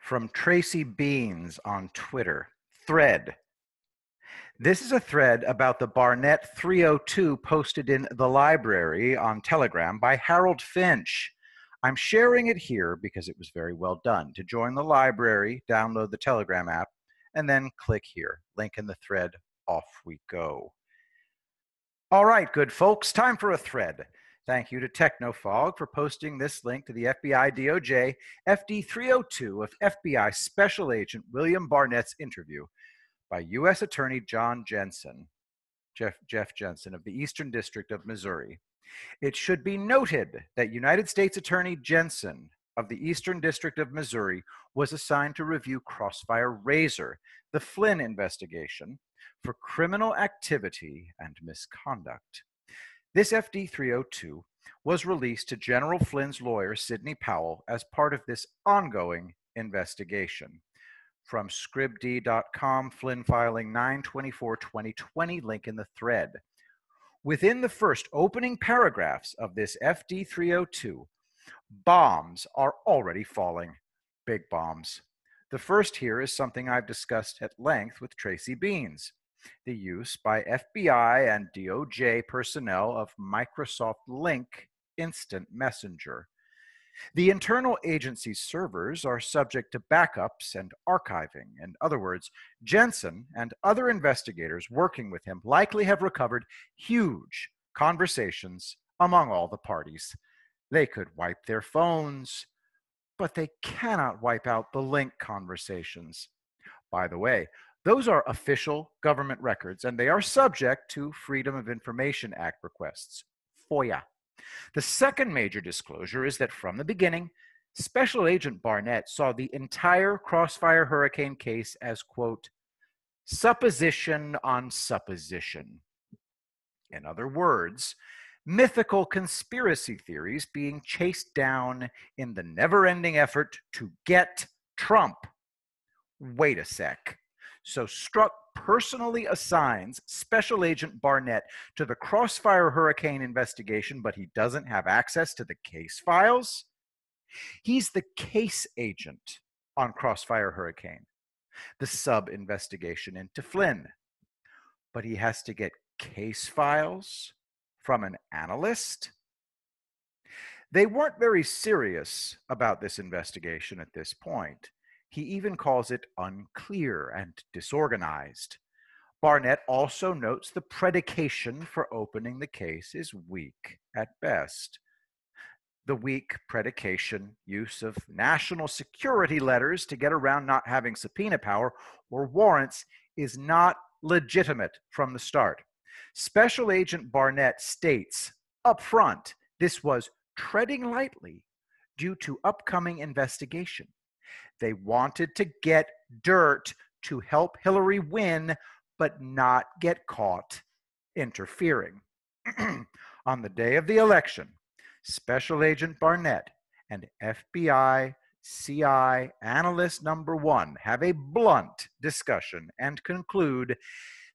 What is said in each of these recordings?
From Tracy Beans on Twitter. Thread. This is a thread about the Barnett 302 posted in the library on Telegram by Harold Finch. I'm sharing it here because it was very well done. To join the library, download the Telegram app, and then click here. Link in the thread. Off we go. All right, good folks, time for a thread. Thank you to Technofog for posting this link to the FBI DOJ FD 302 of FBI Special Agent William Barnett's interview by U.S. Attorney John Jensen, Jeff Jensen of the Eastern District of Missouri. It should be noted that United States Attorney Jensen of the Eastern District of Missouri was assigned to review Crossfire Razor, the Flynn investigation, for criminal activity and misconduct. This FD 302 was released to General Flynn's lawyer, Sidney Powell, as part of this ongoing investigation. From scribd.com, Flynn filing 9/24/2020, link in the thread. Within the first opening paragraphs of this FD 302, bombs are already falling. Big bombs. The first here is something I've discussed at length with Tracy Beans. The use by FBI and DOJ personnel of Microsoft Lync Instant Messenger. The internal agency's servers are subject to backups and archiving. In other words, Jensen and other investigators working with him likely have recovered huge conversations among all the parties. They could wipe their phones, but they cannot wipe out the Lync conversations. By the way, those are official government records, and they are subject to Freedom of Information Act requests, FOIA. The second major disclosure is that from the beginning, Special Agent Barnett saw the entire Crossfire Hurricane case as, quote, supposition on supposition. In other words, mythical conspiracy theories being chased down in the never-ending effort to get Trump. Wait a sec. So Strzok personally assigns Special Agent Barnett to the Crossfire Hurricane investigation, but he doesn't have access to the case files? He's the case agent on Crossfire Hurricane, the sub-investigation into Flynn. But he has to get case files from an analyst? They weren't very serious about this investigation at this point. He even calls it unclear and disorganized. Barnett also notes the predication for opening the case is weak at best. The weak predication, use of national security letters to get around not having subpoena power or warrants, is not legitimate from the start. Special Agent Barnett states up front this was treading lightly due to upcoming investigation. They wanted to get dirt to help Hillary win, but not get caught interfering. On the day of the election, Special Agent Barnett and FBI CI analyst number 1 have a blunt discussion and conclude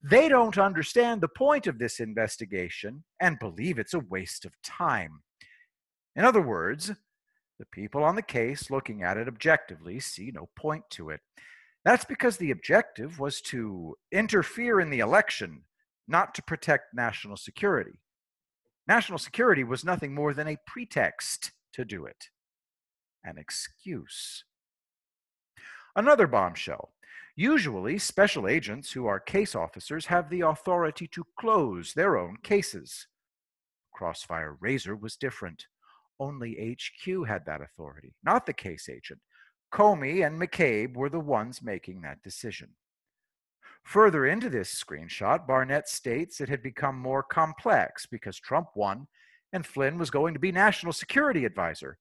they don't understand the point of this investigation and believe it's a waste of time. In other words, the people on the case looking at it objectively see no point to it. That's because the objective was to interfere in the election, not to protect national security. National security was nothing more than a pretext to do it, an excuse. Another bombshell. Usually, special agents who are case officers have the authority to close their own cases. Crossfire Razor was different. Only HQ had that authority, not the case agent. Comey and McCabe were the ones making that decision. Further into this screenshot, Barnett states it had become more complex because Trump won and Flynn was going to be national security advisor.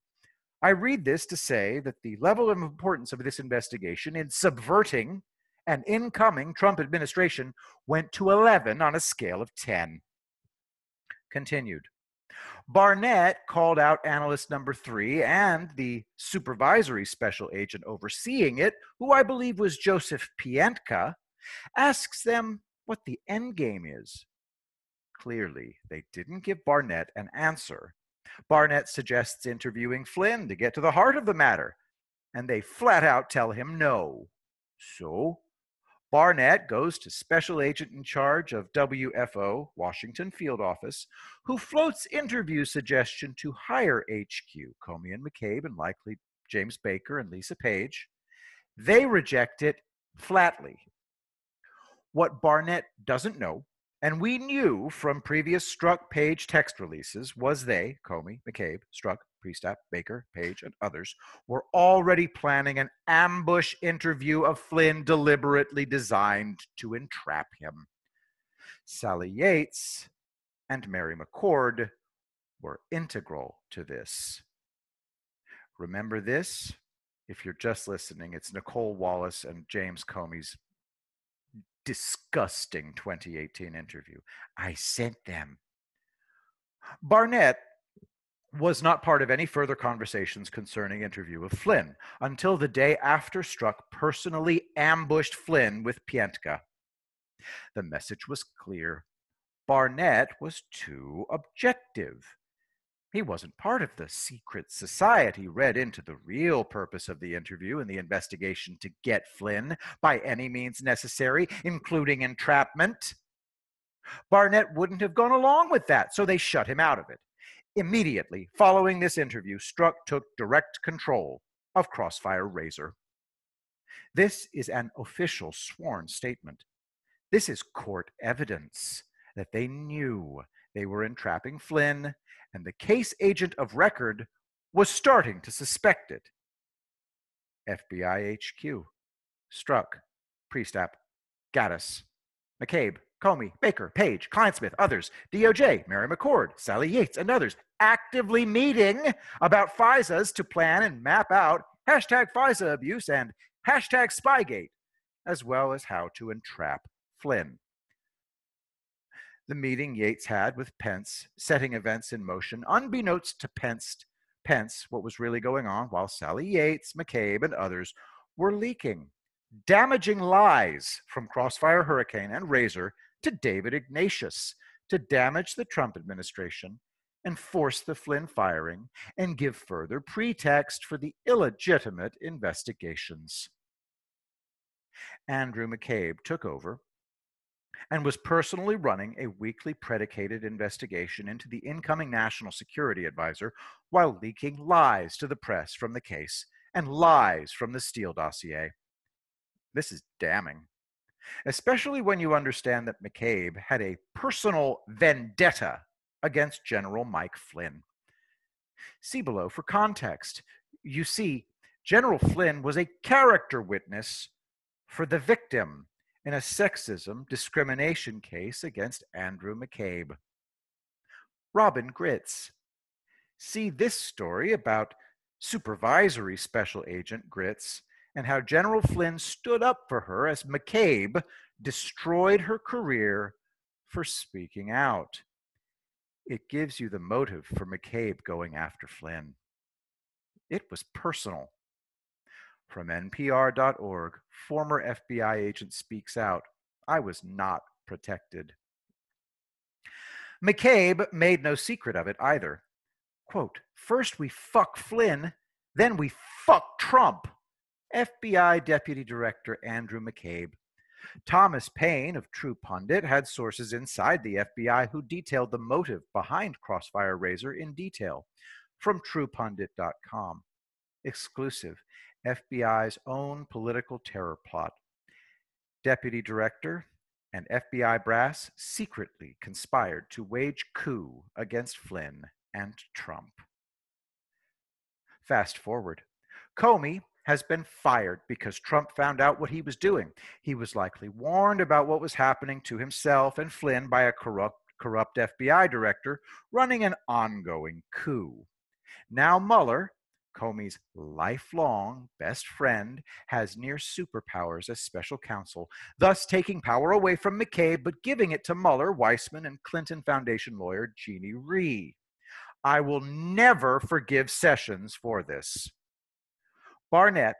I read this to say that the level of importance of this investigation in subverting an incoming Trump administration went to 11 on a scale of 10. Continued. Barnett called out analyst number 3 and the supervisory special agent overseeing it, who I believe was Joseph Pientka, asks them what the end game is. Clearly, they didn't give Barnett an answer. Barnett suggests interviewing Flynn to get to the heart of the matter. and they flat out tell him no. So Barnett goes to special agent in charge of WFO, Washington Field Office, who floats interview suggestion to hire HQ, Comey and McCabe, and likely James Baker and Lisa Page. They reject it flatly. What Barnett doesn't know, and we knew from previous Strzok Page text releases, was they, Comey, McCabe, Strzok, Priestap, Baker, Page, and others, were already planning an ambush interview of Flynn deliberately designed to entrap him. Sally Yates and Mary McCord were integral to this. Remember this? If you're just listening, it's Nicole Wallace and James Comey's disgusting 2018 interview. I sent them. Barnett was not part of any further conversations concerning interview of Flynn until the day after Strzok personally ambushed Flynn with Piętka. The message was clear. Barnett was too objective. He wasn't part of the secret society read into the real purpose of the interview and the investigation to get Flynn by any means necessary, including entrapment. Barnett wouldn't have gone along with that, so they shut him out of it. Immediately following this interview, Strzok took direct control of Crossfire Razor. This is an official sworn statement. This is court evidence that they knew they were entrapping Flynn, and the case agent of record was starting to suspect it. FBI HQ, Strzok, Priestap, Gaddis, McCabe, Comey, Baker, Page, Kleinsmith, others, DOJ, Mary McCord, Sally Yates, and others actively meeting about FISAs to plan and map out hashtag FISA abuse and hashtag Spygate, as well as how to entrap Flynn. The meeting Yates had with Pence, setting events in motion, unbeknownst to Pence what was really going on, while Sally Yates, McCabe, and others were leaking damaging lies from Crossfire Hurricane and Razor to David Ignatius to damage the Trump administration and force the Flynn firing and give further pretext for the illegitimate investigations. Andrew McCabe took over and was personally running a weekly predicated investigation into the incoming National Security Advisor while leaking lies to the press from the case and lies from the Steele dossier. This is damning, especially when you understand that McCabe had a personal vendetta against General Mike Flynn. See below for context. You see, General Flynn was a character witness for the victim in a sexism discrimination case against Andrew McCabe. Robin Gritz. See this story about supervisory special agent Gritz and how General Flynn stood up for her as McCabe destroyed her career for speaking out. It gives you the motive for McCabe going after Flynn. It was personal. From NPR.org, former FBI agent speaks out. I was not protected. McCabe made no secret of it either. Quote, first we fuck Flynn, then we fuck Trump. FBI Deputy Director Andrew McCabe. Thomas Paine of True Pundit had sources inside the FBI who detailed the motive behind Crossfire Razor in detail. From TruePundit.com. Exclusive. FBI's own political terror plot. Deputy Director and FBI brass secretly conspired to wage coup against Flynn and Trump. Fast forward. Comey has been fired because Trump found out what he was doing. He was likely warned about what was happening to himself and Flynn by a corrupt FBI director running an ongoing coup. Now Mueller, Comey's lifelong best friend, has near superpowers as special counsel, thus taking power away from McCabe but giving it to Mueller, Weissman, and Clinton Foundation lawyer Jeannie Rhee. I will never forgive Sessions for this. Barnett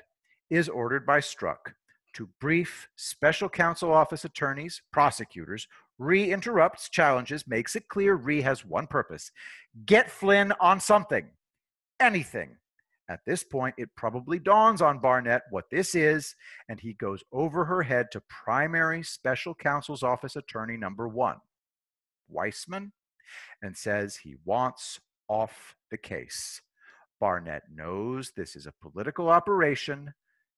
is ordered by Strzok to brief special counsel office attorneys, prosecutors. Rhee interrupts, challenges, makes it clear Rhee has one purpose: get Flynn on something, anything, At this point, it probably dawns on Barnett what this is, and he goes over her head to primary special counsel's office attorney number 1, Weissman, and says he wants off the case. Barnett knows this is a political operation,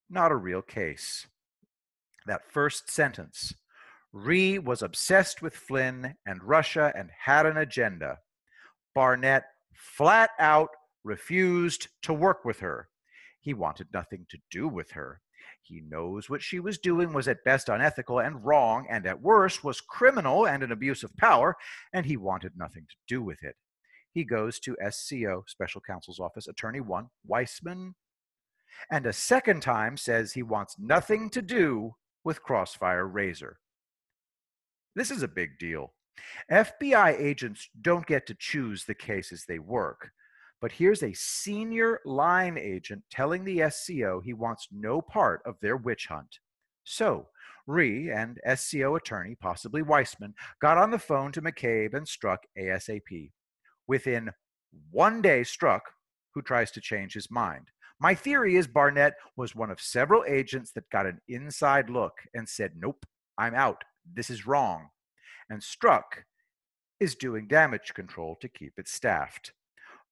not a real case. That first sentence, Rhee was obsessed with Flynn and Russia and had an agenda. Barnett flat out refused to work with her. He wanted nothing to do with her. He knows what she was doing was at best unethical and wrong, and at worst was criminal and an abuse of power, and he wanted nothing to do with it. He goes to SCO, Special Counsel's Office, Attorney 1, Weissman, and a second time says he wants nothing to do with Crossfire Razor. This is a big deal. FBI agents don't get to choose the cases they work, but here's a senior line agent telling the SCO he wants no part of their witch hunt. So, Rhee and SCO attorney, possibly Weissman, got on the phone to McCabe and Strzok ASAP. Within 1 day, Strzok, who tries to change his mind. My theory is Barnett was one of several agents that got an inside look and said, nope, I'm out. This is wrong. And Strzok is doing damage control to keep it staffed.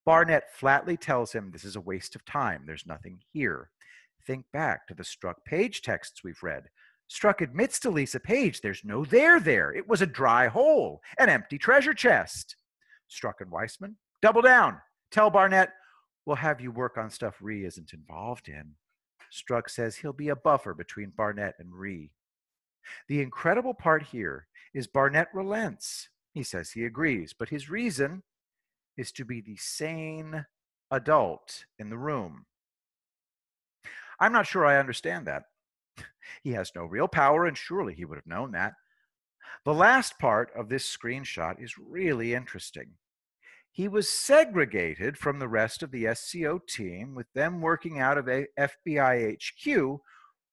Barnett flatly tells him this is a waste of time. There's nothing here. Think back to the Strzok Page texts we've read. Strzok admits to Lisa Page there's no there. It was a dry hole, an empty treasure chest. Strzok and Weissman, double down. Tell Barnett, we'll have you work on stuff Rhee isn't involved in. Strzok says he'll be a buffer between Barnett and Rhee. The incredible part here is Barnett relents. He says he agrees, but his reason is to be the sane adult in the room. I'm not sure I understand that. He has no real power, and surely he would have known that. The last part of this screenshot is really interesting. He was segregated from the rest of the SCO team, with them working out of a FBI HQ,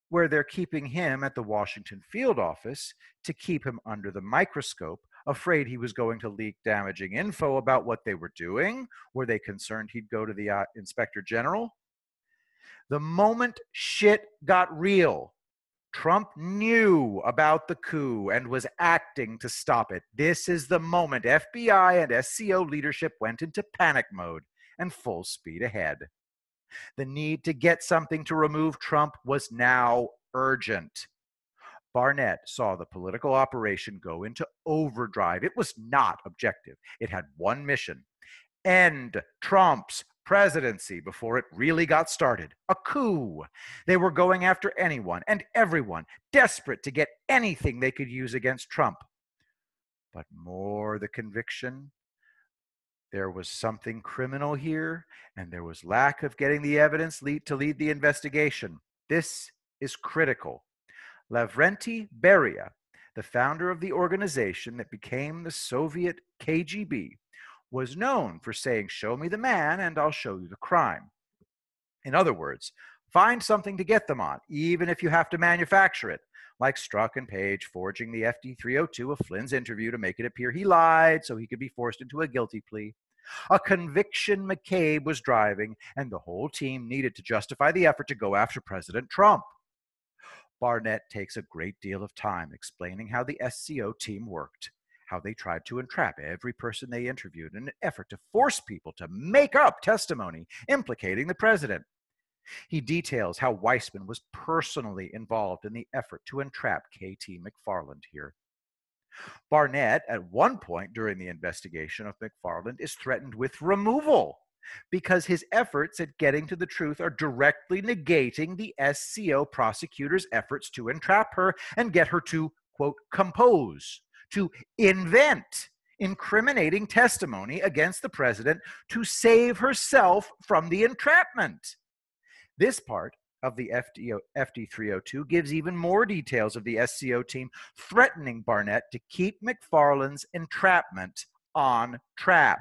where they're keeping him at the Washington field office to keep him under the microscope, afraid he was going to leak damaging info about what they were doing. Were they concerned he'd go to the Inspector General? The moment shit got real, Trump knew about the coup and was acting to stop it. This is the moment FBI and SCO leadership went into panic mode and full speed ahead. The need to get something to remove Trump was now urgent. Barnett saw the political operation go into overdrive. It was not objective. It had one mission: end Trump's presidency before it really got started. A coup. They were going after anyone and everyone, desperate to get anything they could use against Trump. But more the conviction, there was something criminal here, and there was lack of getting the evidence to lead the investigation. This is critical. Lavrenti Beria, the founder of the organization that became the Soviet KGB, was known for saying, show me the man and I'll show you the crime. In other words, find something to get them on, even if you have to manufacture it, like Strzok and Page forging the FD-302 of Flynn's interview to make it appear he lied so he could be forced into a guilty plea. A conviction McCabe was driving, and the whole team needed to justify the effort to go after President Trump. Barnett takes a great deal of time explaining how the SCO team worked, how they tried to entrap every person they interviewed in an effort to force people to make up testimony implicating the president. He details how Weissman was personally involved in the effort to entrap KT McFarland here. Barnett, at one point during the investigation of McFarland, is threatened with removal because his efforts at getting to the truth are directly negating the SCO prosecutor's efforts to entrap her and get her to, quote, compose, to invent incriminating testimony against the president to save herself from the entrapment. This part of the FD-302 gives even more details of the SCO team threatening Barnett to keep McFarland's entrapment on track.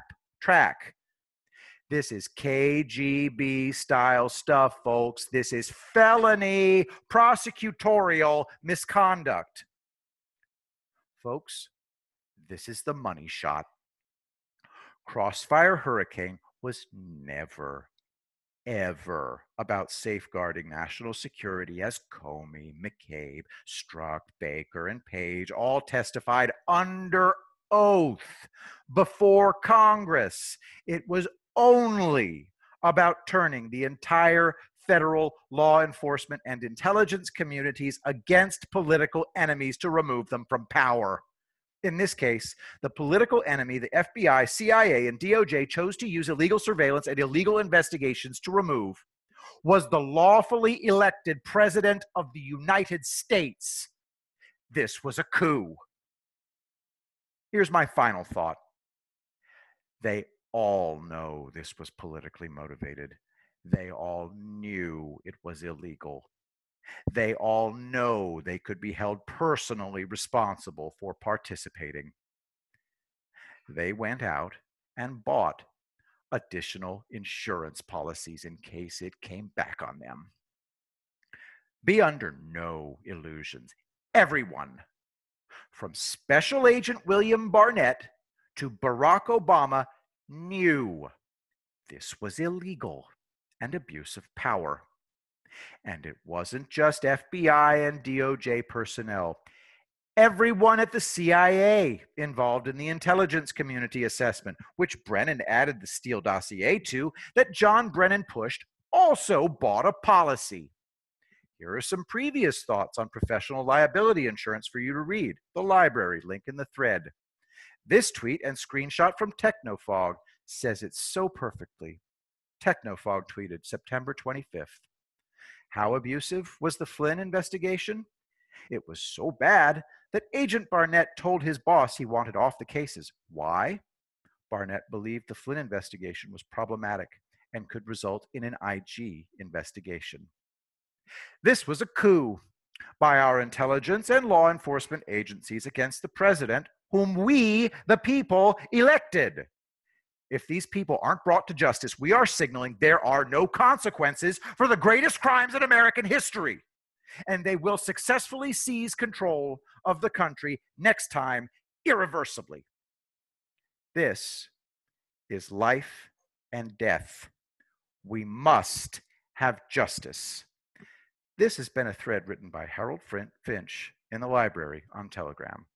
This is KGB style stuff, folks. This is felony prosecutorial misconduct. Folks, this is the money shot. Crossfire Hurricane was never ever about safeguarding national security, as Comey, McCabe, Strzok, Baker, and Page all testified under oath before Congress. It was only about turning the entire federal law enforcement and intelligence communities against political enemies to remove them from power. In this case, the political enemy, the FBI, CIA, and DOJ chose to use illegal surveillance and illegal investigations to remove was the lawfully elected President of the United States. This was a coup. Here's my final thought. They all know this was politically motivated. They all knew it was illegal. They all know they could be held personally responsible for participating. They went out and bought additional insurance policies in case it came back on them. Be under no illusions. Everyone, from Special Agent William Barnett to Barack Obama, knew this was illegal and abuse of power. And it wasn't just FBI and DOJ personnel. Everyone at the CIA involved in the intelligence community assessment, which Brennan added the Steele dossier to, that John Brennan pushed, also bought a policy. Here are some previous thoughts on professional liability insurance for you to read. The library, link in the thread. This tweet and screenshot from Technofog says it so perfectly. Technofog tweeted September 25th. How abusive was the Flynn investigation? It was so bad that Agent Barnett told his boss he wanted off the cases. Why? Barnett believed the Flynn investigation was problematic and could result in an IG investigation. This was a coup by our intelligence and law enforcement agencies against the president, whom we, the people, elected. If these people aren't brought to justice, we are signaling there are no consequences for the greatest crimes in American history. And they will successfully seize control of the country next time irreversibly. This is life and death. We must have justice. This has been a thread written by Harold Finch in the library on Telegram.